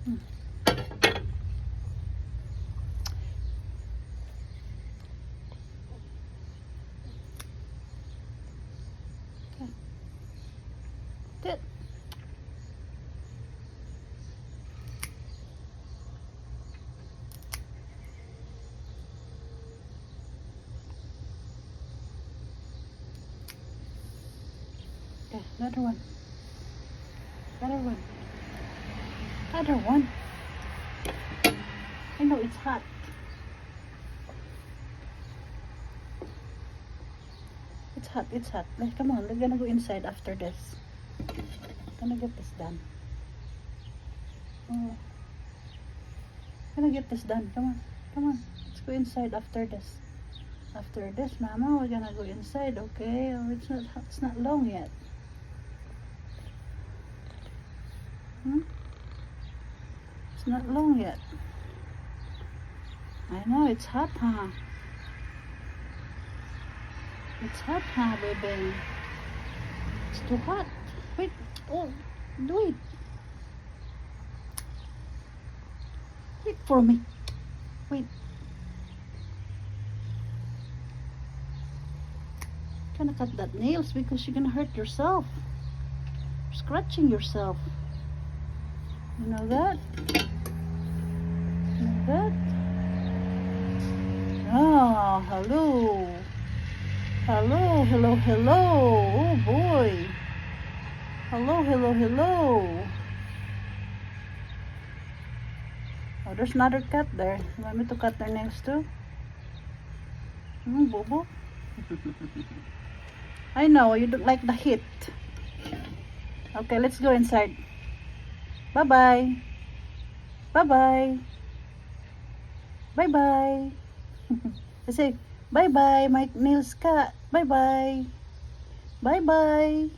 Hmm. Okay. Good. Okay, another one. Another one. Another one. I know it's hot. It's hot, it's hot. Like, come on, we're gonna go inside after this. Gonna get this done. Oh. Gonna get this done. Come on. Come on. Let's go inside after this. After this, Mama, we're gonna go inside, okay? Oh, it's not long yet. Hmm? It's not long yet. I know, it's hot, huh? It's hot, huh, baby? It's too hot. Wait. Oh, wait. Wait for me. Wait. Gonna cut that nails because you're gonna hurt yourself. You're scratching yourself. You know that? You know that? Oh, hello. Hello, hello, hello. Oh boy. Hello, hello, hello. Oh, there's another cat there. You want me to cut their nails too? Bobo. I know, you don't like the heat. Okay, let's go inside. Bye-bye. Bye-bye. Bye-bye. I say, bye-bye, my nails cut. Bye-bye. Bye-bye.